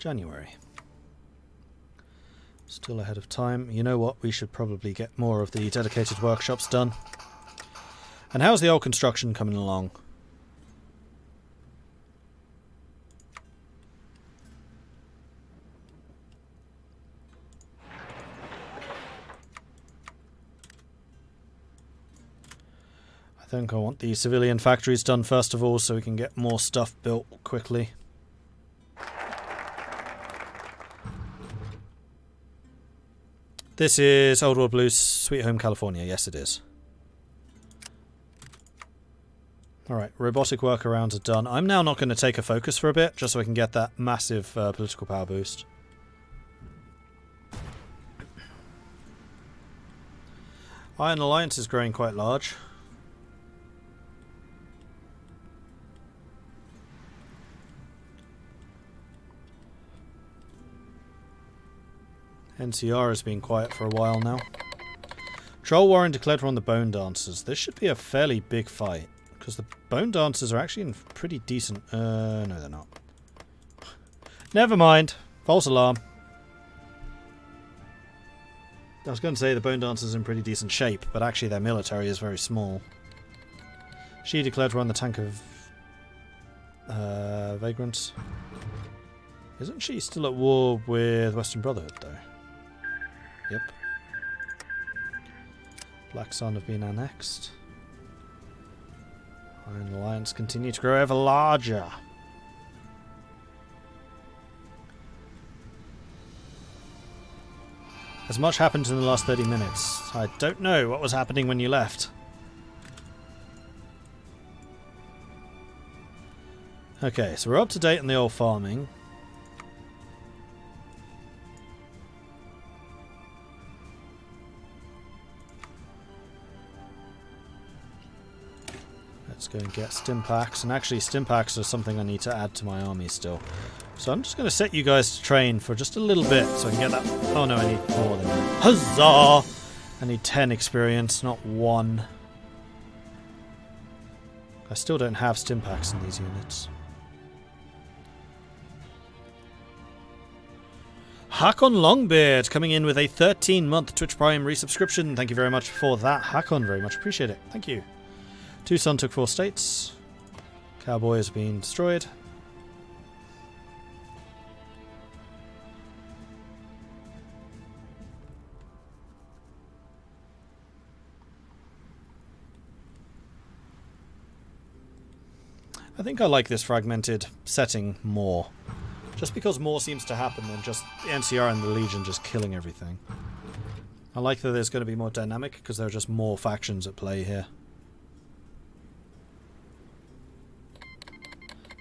January. Still ahead of time. You know what? We should probably get more of the dedicated workshops done. And how's the old construction coming along? I think I want the civilian factories done first of all so we can get more stuff built quickly. This is Old World Blues, Sweet Home California. Yes, it is. Alright, robotic workarounds are done. I'm now not going to take a focus for a bit, just so I can get that massive political power boost. Iron Alliance is growing quite large. NCR has been quiet for a while now. Troll Warren declared war on the Bone Dancers. This should be a fairly big fight, because the Bone Dancers are actually in pretty decent... no, they're not. Never mind. False alarm. I was going to say the Bone Dancers are in pretty decent shape, but actually their military is very small. She declared war on the tank of... vagrants. Isn't she still at war with Western Brotherhood, though? Yep. Black Sun have been annexed. Iron Alliance continue to grow ever larger. As much happened in the last 30 minutes. I don't know what was happening when you left. Okay, so we're up to date on the old farming. Let's go and get stim packs. And actually stim packs are something I need to add to my army still. So I'm just going to set you guys to train for just a little bit so I can get that... Oh no, I need more than that. Huzzah! I need 10 experience, not 1. I still don't have stim packs in these units. Hakon Longbeard coming in with a 13-month Twitch Prime resubscription. Thank you very much for that, Hakon. Very much appreciate it. Thank you. Tucson took 4 states. Cowboy has been destroyed. I think I like this fragmented setting more. Just because more seems to happen than just the NCR and the Legion just killing everything. I like that there's going to be more dynamic because there are just more factions at play here.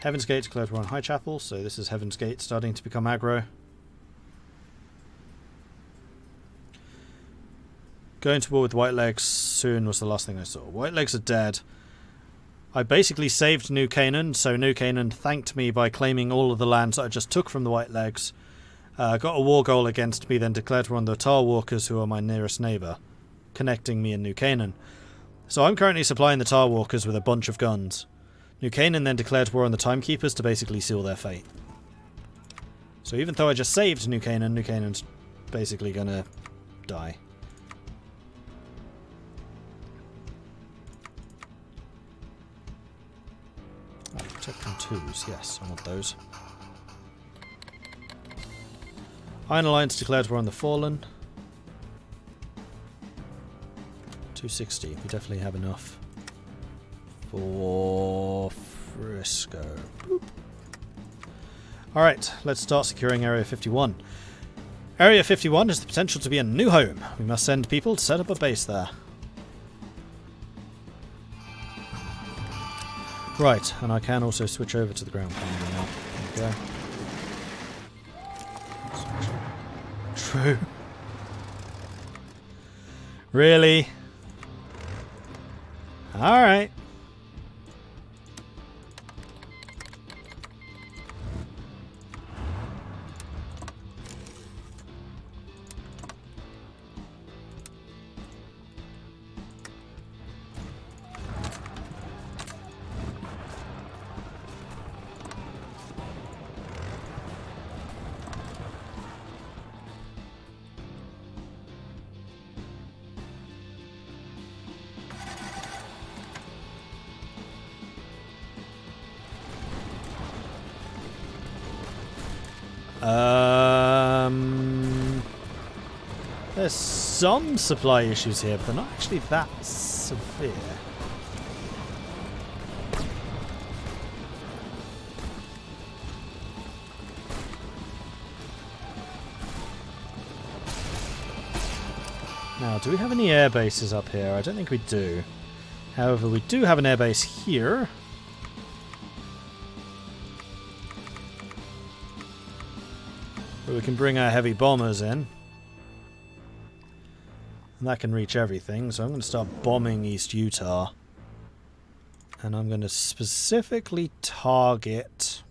Heaven's Gate declared war on Highchapel, so this is Heaven's Gate starting to become aggro. Going to war with Whitelegs soon was the last thing I saw. Whitelegs are dead. I basically saved New Canaan, so New Canaan thanked me by claiming all of the lands that I just took from the Whitelegs. Got a war goal against me, then declared war on the Tar Walkers, who are my nearest neighbour, connecting me and New Canaan. So I'm currently supplying the Tar Walkers with a bunch of guns. New Canaan then declared war on the Timekeepers to basically seal their fate. So even though I just saved New Canaan's basically gonna die. Protecting 2s, yes, I want those. Iron Alliance declared war on the Fallen. 260, we definitely have enough for Frisco. Boop. Alright, let's start securing Area 51. Area 51 has the potential to be a new home. We must send people to set up a base there. Right, and I can also switch over to the ground pounding now. There we go. True. Really? Alright. There's some supply issues here, but they're not actually that severe. Now, do we have any air bases up here? I don't think we do. However, we do have an air base here. Where we can bring our heavy bombers in. And that can reach everything, so I'm going to start bombing East Utah. And I'm going to specifically target...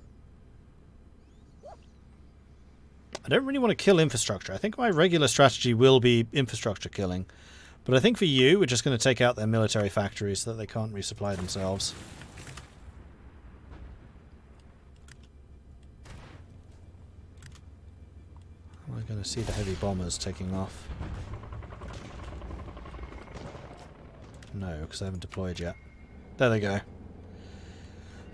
I don't really want to kill infrastructure. I think my regular strategy will be infrastructure killing. But I think for you, we're just going to take out their military factories so that they can't resupply themselves. Am I going to see the heavy bombers taking off? No, because I haven't deployed yet. There they go.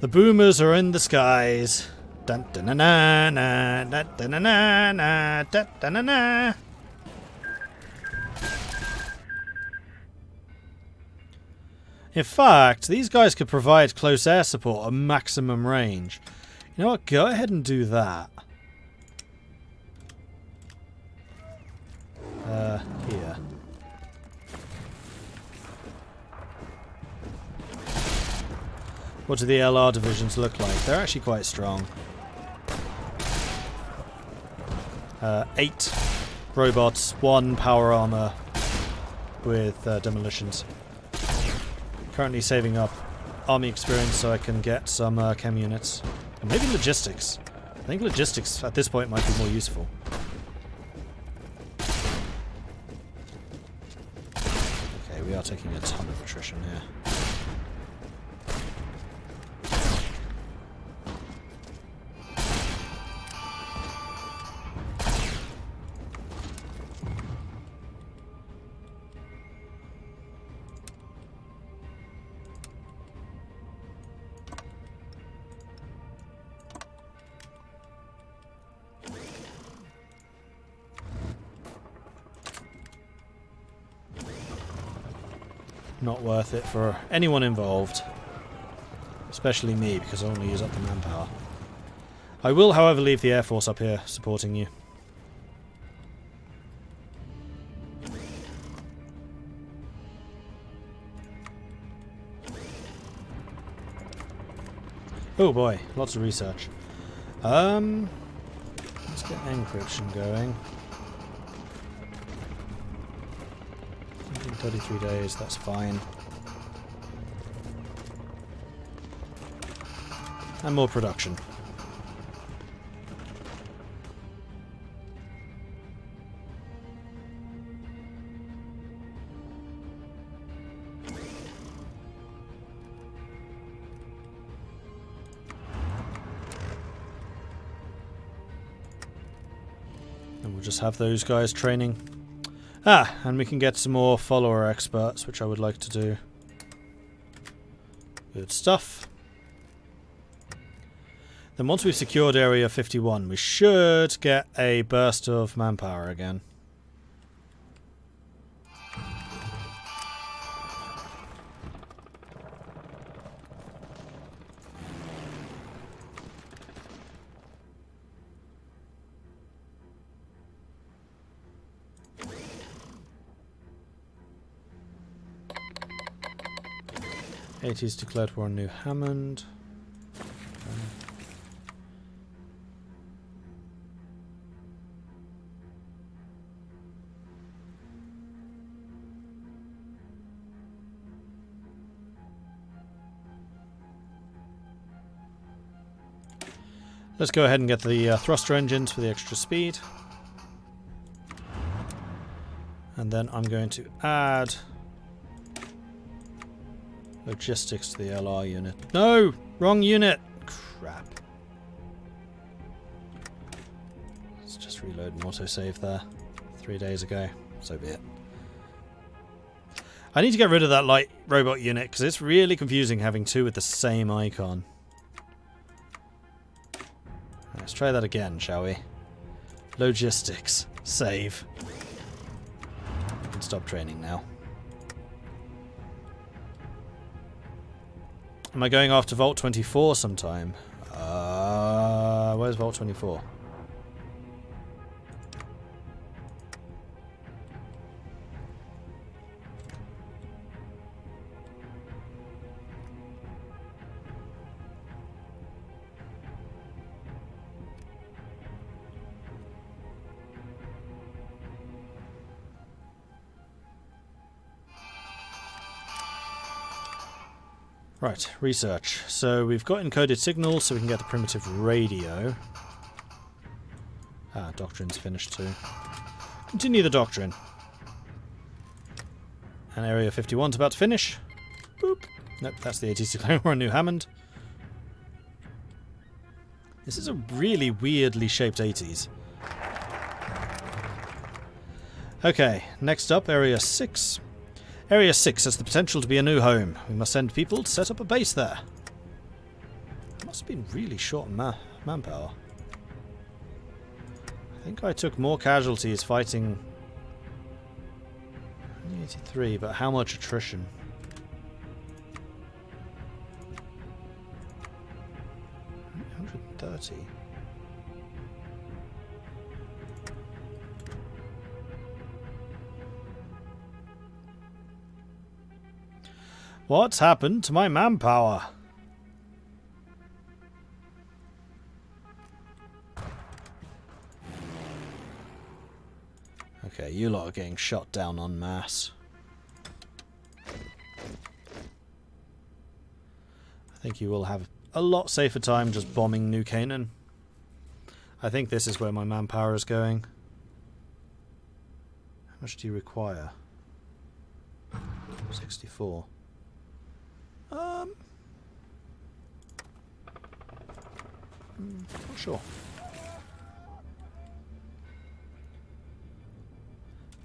The boomers are in the skies. Dun dun na na na dun dun na na na dun dun na na. In fact, these guys could provide close air support at maximum range. You know what? Go ahead and do that. Here. What do the LR divisions look like? They're actually quite strong. 8 robots, 1 power armor with demolitions. Currently saving up army experience so I can get some chem units. And maybe logistics. I think logistics at this point might be more useful. Okay, we are taking a ton of attrition here. Not worth it for anyone involved. Especially me, because I only use up the manpower. I will, however, leave the Air Force up here supporting you. Oh boy, lots of research. Let's get encryption going. 33 days, that's fine. And more production. And we'll just have those guys training. Ah, and we can get some more follower experts, which I would like to do. Good stuff. Then once we've secured Area 51, we should get a burst of manpower again. '80s declared war on New Hammond. Let's go ahead and get the thruster engines for the extra speed. And then I'm going to add logistics to the LR unit. No! Wrong unit! Crap. Let's just reload and autosave there. 3 days ago. So be it. I need to get rid of that light robot unit because it's really confusing having two with the same icon. Let's try that again, shall we? Logistics. Save. I can stop training now. Am I going after Vault 24 sometime? Where's Vault 24? Right, research. So we've got encoded signals, so we can get the primitive radio. Ah, doctrine's finished too. Continue the doctrine. And Area 51's about to finish. Boop. Nope, that's the ATC Claymore on New Hammond. This is a really weirdly shaped 80s. Okay, next up, Area 6. Area 6 has the potential to be a new home. We must send people to set up a base there. Must have been really short on manpower. I think I took more casualties fighting 83, but how much attrition? 130. What's happened to my manpower? Okay, you lot are getting shot down en masse. I think you will have a lot safer time just bombing New Canaan. I think this is where my manpower is going. How much do you require? 64. Not sure.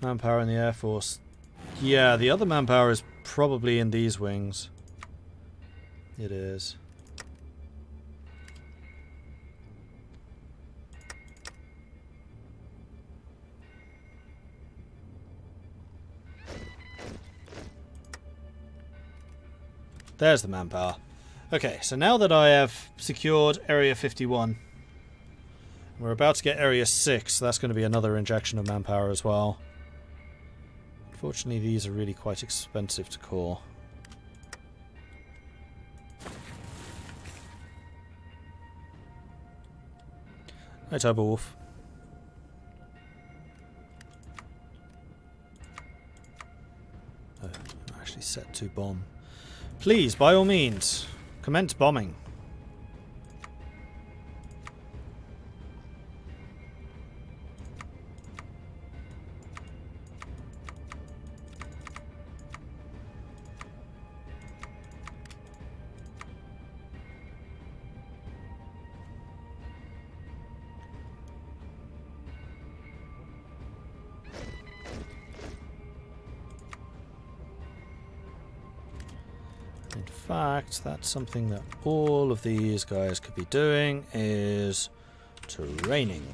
Manpower in the Air Force. Yeah, the other manpower is probably in these wings. It is. There's the manpower. Okay, so now that I have secured Area 51, we're about to get Area 6, so that's going to be another injection of manpower as well. Unfortunately, these are really quite expensive to core. Hi, Turbo Wolf. Oh, I'm actually set to bomb. Please, by all means, commence bombing. In fact, that's something that all of these guys could be doing, is training.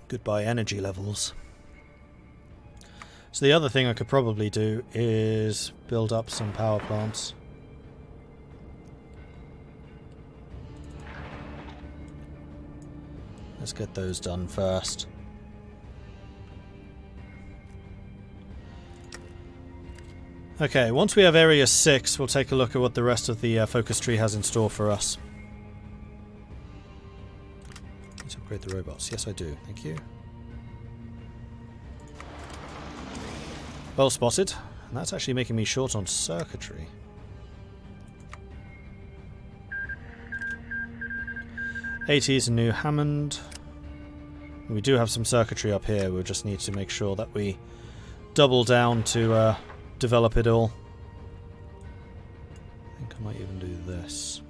Goodbye energy levels. So the other thing I could probably do is build up some power plants. Let's get those done first. Okay, once we have Area 6, we'll take a look at what the rest of the focus tree has in store for us. Let's upgrade the robots. Yes, I do. Thank you. Well spotted. And that's actually making me short on circuitry. AT's and New Hammond. We do have some circuitry up here. We'll just need to make sure that we double down to develop it all. I think I might even do this.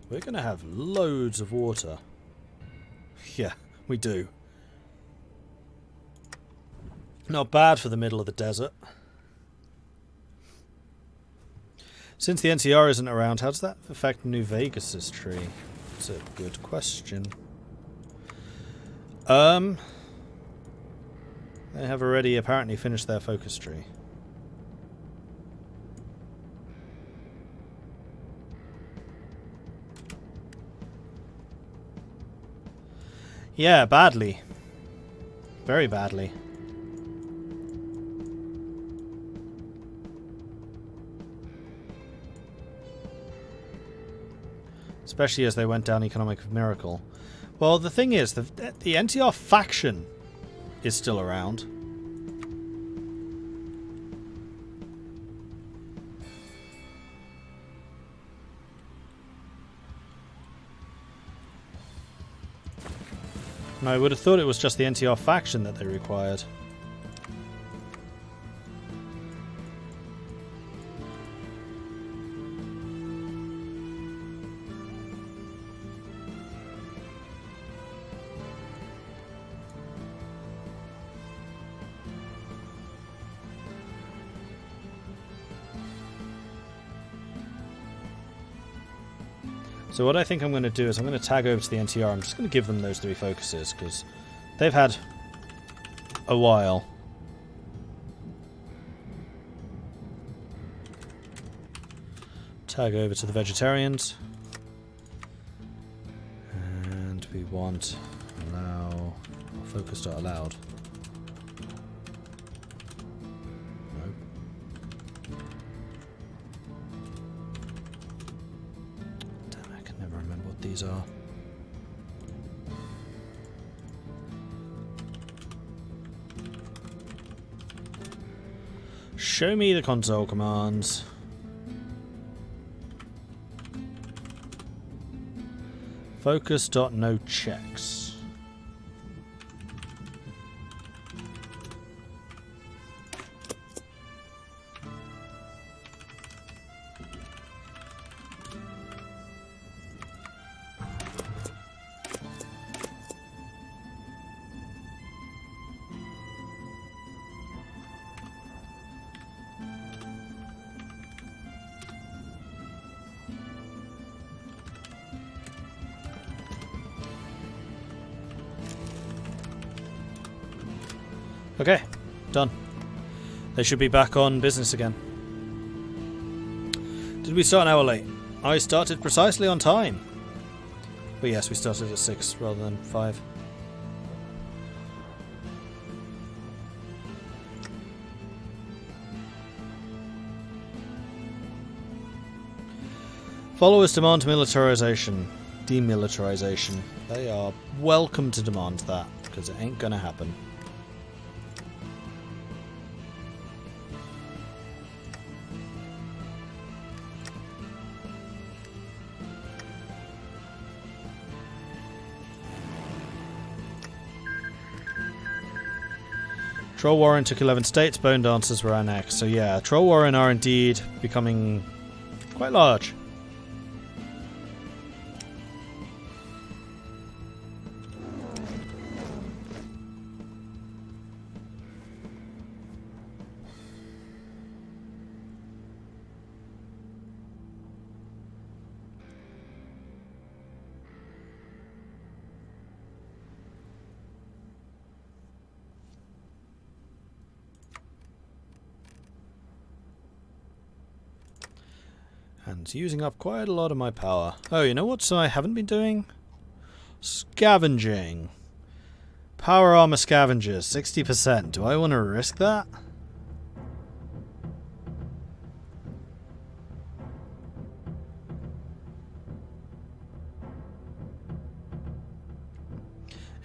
We're going to have loads of water. Yeah, we do. Not bad for the middle of the desert. Since the NCR isn't around, how does that affect New Vegas's tree? That's a good question. They have already apparently finished their focus tree. Yeah, badly. Very badly. Especially as they went down economic miracle. Well, the thing is, the NTR faction is still around. And I would have thought it was just the NTR faction that they required. So what I think I'm going to do is I'm going to tag over to the NTR. I'm just going to give them those 3 focuses because they've had a while. Tag over to the vegetarians. And we want allow focus.allowed. These are. Show me the console commands. Focus.no checks. Okay, done. They should be back on business again. Did we start an hour late? I started precisely on time. But yes, we started at 6 rather than 5. Followers demand militarization. Demilitarization. They are welcome to demand that, because it ain't gonna happen. Troll Warren took 11 states, Bone Dancers were annexed. So yeah, Troll Warren are indeed becoming quite large. And using up quite a lot of my power. Oh, you know what I haven't been doing? Scavenging. Power armor scavengers, 60%. Do I want to risk that?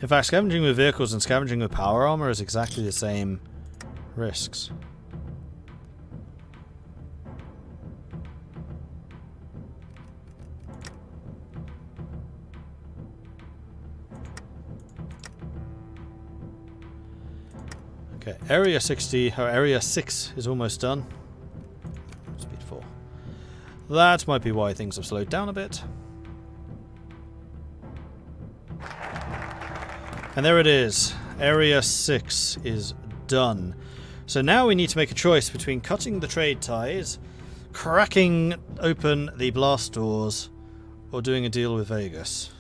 In fact, scavenging with vehicles and scavenging with power armor is exactly the same risks. Okay, area 60, or area 6 is almost done. Speed 4. That might be why things have slowed down a bit. And there it is. Area 6 is done. So now we need to make a choice between cutting the trade ties, cracking open the blast doors, or doing a deal with Vegas.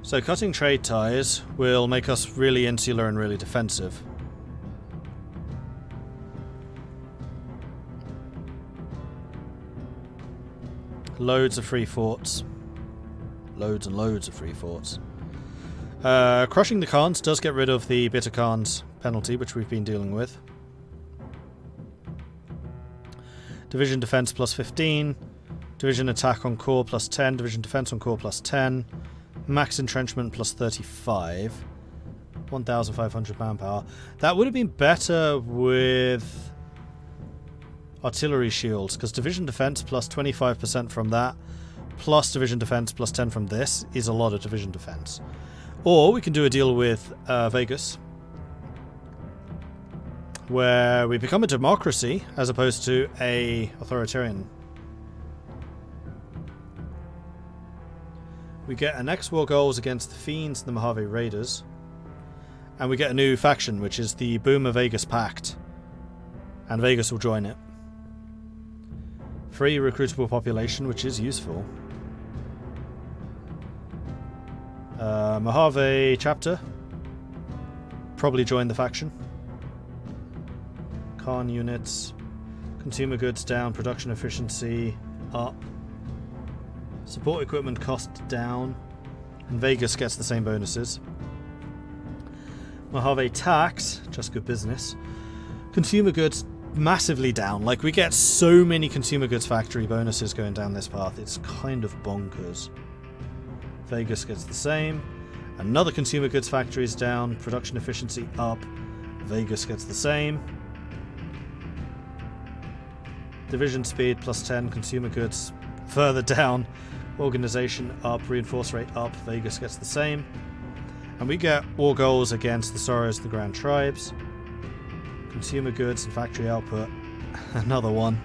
So cutting trade ties will make us really insular and really defensive. Loads of free forts. Loads and loads of free forts. Crushing the Khans does get rid of the Bitter Khans penalty, which we've been dealing with. Division defense plus 15. Division attack on core plus 10. Division defense on core plus 10. Max entrenchment plus 35. 1,500 manpower. That would have been better with artillery shields, because division defense plus 25% from that, plus division defense plus 10 from this, is a lot of division defense. Or we can do a deal with Vegas, where we become a democracy as opposed to a authoritarian. We get an next war goals against the Fiends and the Mojave Raiders. And we get a new faction, which is the Boomer Vegas Pact. And Vegas will join it. Free recruitable population, which is useful. Mojave chapter. Probably join the faction. Khan units. Consumer goods down, production efficiency up. Support equipment cost down, and Vegas gets the same bonuses. Mojave tax, just good business. Consumer goods massively down. Like, we get so many consumer goods factory bonuses going down this path, it's kind of bonkers. Vegas gets the same. Another consumer goods factory is down, production efficiency up. Vegas gets the same. Division speed plus 10, consumer goods further down. Organization up, reinforce rate up, Vegas gets the same. And we get war goals against the Sorrows of the Grand Tribes. Consumer goods and factory output, another one.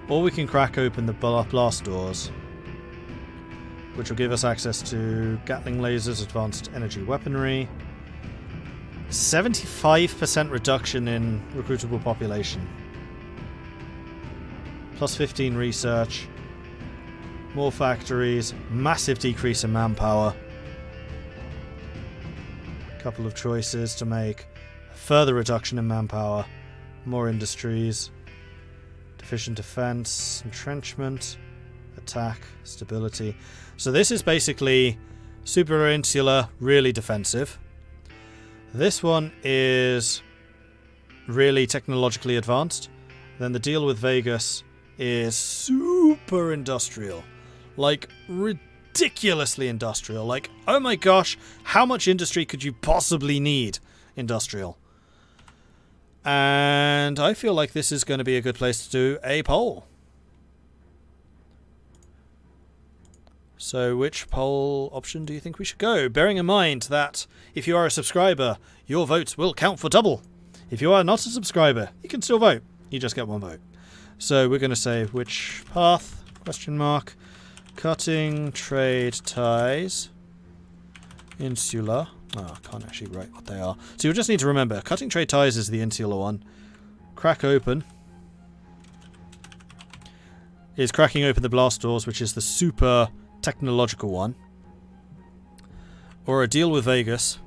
Or we can crack open the blast doors, which will give us access to Gatling lasers, advanced energy weaponry. 75% reduction in recruitable population. Plus 15 research. More factories, massive decrease in manpower. Couple of choices to make. Further reduction in manpower. More industries. Deficient defense, entrenchment, attack, stability. So this is basically super insular, really defensive. This one is really technologically advanced. Then the deal with Vegas is super industrial. Like, ridiculously industrial. Like, oh my gosh, how much industry could you possibly need? Industrial. And I feel like this is going to be a good place to do a poll. So which poll option do you think we should go? Bearing in mind that if you are a subscriber, your votes will count for double. If you are not a subscriber, you can still vote. You just get one vote. So we're going to say which path? Question mark. Cutting trade ties. Insular. Oh, I can't actually write what they are. So you'll just need to remember, cutting trade ties is the insular one. Crack open is cracking open the blast doors, which is the super technological one. Or a deal with Vegas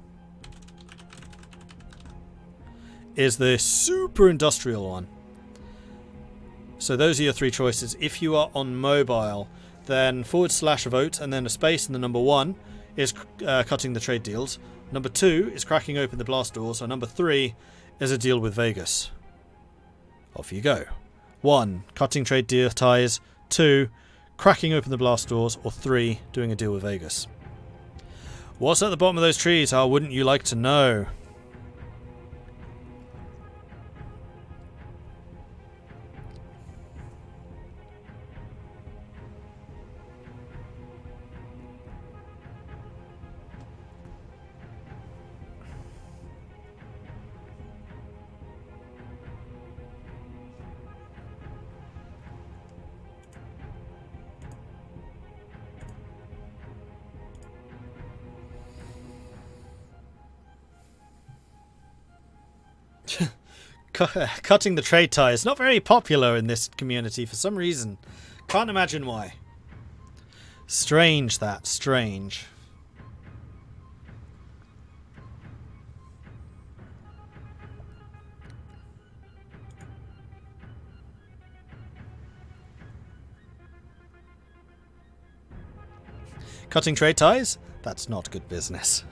is the super industrial one. So those are your three choices. If you are on mobile, then /vote and then a space and the number 1 is cutting the trade deals. Number 2 is cracking open the blast doors. And number 3 is a deal with Vegas. Off you go. 1, cutting trade deal ties. 2, cracking open the blast doors. Or 3, doing a deal with Vegas. What's at the bottom of those trees? How wouldn't you like to know? Cutting the trade tie is not very popular in this community for some reason. Can't imagine why. Strange that, strange. Cutting trade ties? That's not good business.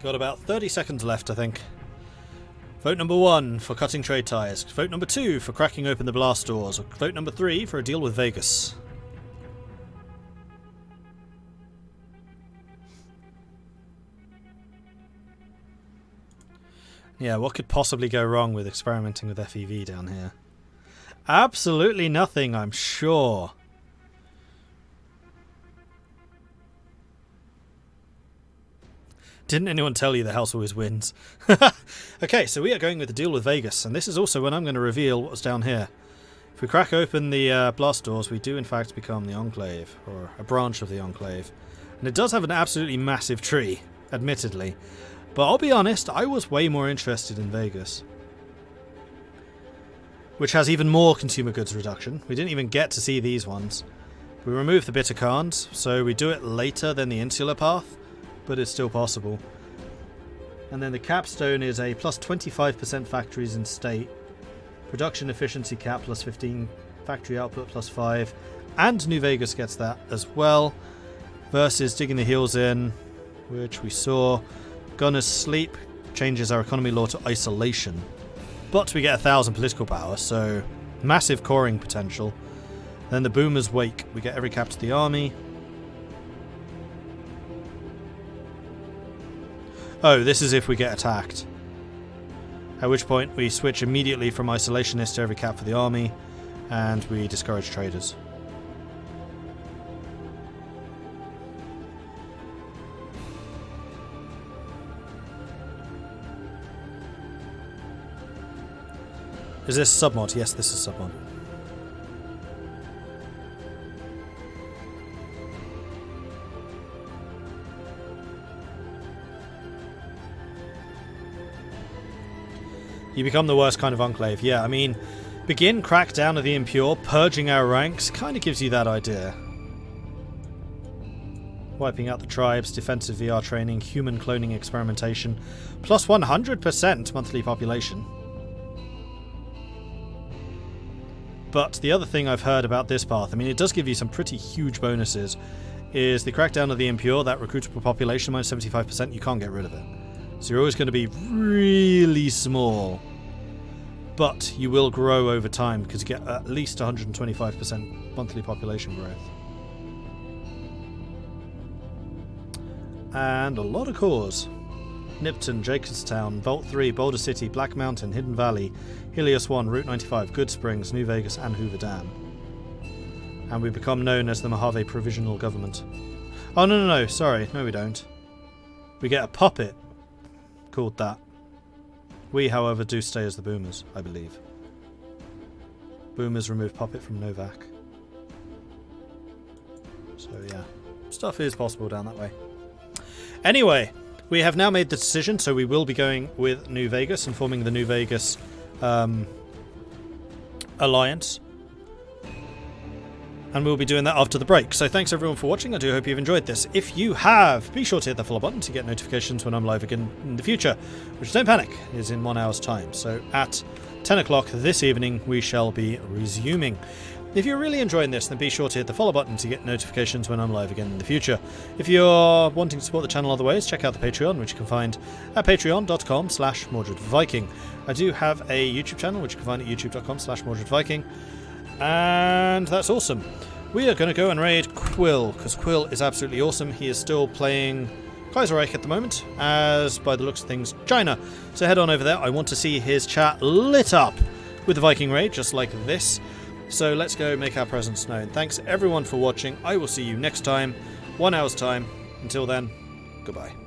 Got about 30 seconds left, I think. Vote number 1 for cutting trade ties. Vote number 2 for cracking open the blast doors. Vote number 3 for a deal with Vegas. Yeah, what could possibly go wrong with experimenting with FEV down here? Absolutely nothing, I'm sure. Didn't anyone tell you the house always wins? Okay, so we are going with the deal with Vegas, and this is also when I'm going to reveal what's down here. If we crack open the blast doors, we do in fact become the Enclave, or a branch of the Enclave. And it does have an absolutely massive tree, admittedly. But I'll be honest, I was way more interested in Vegas. Which has even more consumer goods reduction. We didn't even get to see these ones. We remove the bitter carns, so we do it later than the insular path. But it's still possible. And then the capstone is a plus 25% factories in state, production efficiency cap plus 15, factory output plus 5, and New Vegas gets that as well, versus digging the heels in, which we saw. Gunner's Sleep changes our economy law to isolation, but we get 1,000 political power, so massive coring potential. Then the Boomer's Wake, we get every cap to the army. Oh, this is if we get attacked. At which point we switch immediately from isolationist to every cap for the army, and we discourage traders. Is this submod? Yes, this is submod. You become the worst kind of enclave. Yeah, I mean, begin crackdown of the impure, purging our ranks, kind of gives you that idea. Wiping out the tribes, defensive VR training, human cloning experimentation, plus 100% monthly population. But the other thing I've heard about this path, I mean, it does give you some pretty huge bonuses, is the crackdown of the impure, that recruitable population minus 75%, you can't get rid of it. So you're always going to be really small, but you will grow over time because you get at least 125% monthly population growth. And a lot of cores. Nipton, Jacobstown, Vault 3, Boulder City, Black Mountain, Hidden Valley, Helios 1, Route 95, Good Springs, New Vegas, and Hoover Dam. And we become known as the Mojave Provisional Government. Oh, no, sorry. No, we don't. We get a puppet called that. We, however, do stay as the Boomers, I believe. Boomers remove puppet from Novak. So, yeah. Stuff is possible down that way. Anyway, we have now made the decision, so we will be going with New Vegas and forming the New Vegas Alliance. And we'll be doing that after the break. So thanks everyone for watching. I do hope you've enjoyed this. If you have, be sure to hit the follow button to get notifications when I'm live again in the future, which, don't panic, is in 1 hour's time. So at 10 o'clock this evening, we shall be resuming. If you're really enjoying this, then be sure to hit the follow button to get notifications when I'm live again in the future. If you're wanting to support the channel other ways, check out the Patreon, which you can find at patreon.com/MordredViking. I do have a YouTube channel, which you can find at youtube.com/MordredViking. And that's awesome. We are going to go and raid Quill, because Quill is absolutely awesome. He is still playing Kaiserreich at the moment, as by the looks of things, China. So head on over there. I want to see his chat lit up with the Viking raid, just like this. So let's go make our presence known. Thanks everyone for watching. I will see you next time, 1 hour's time. Until then, Goodbye.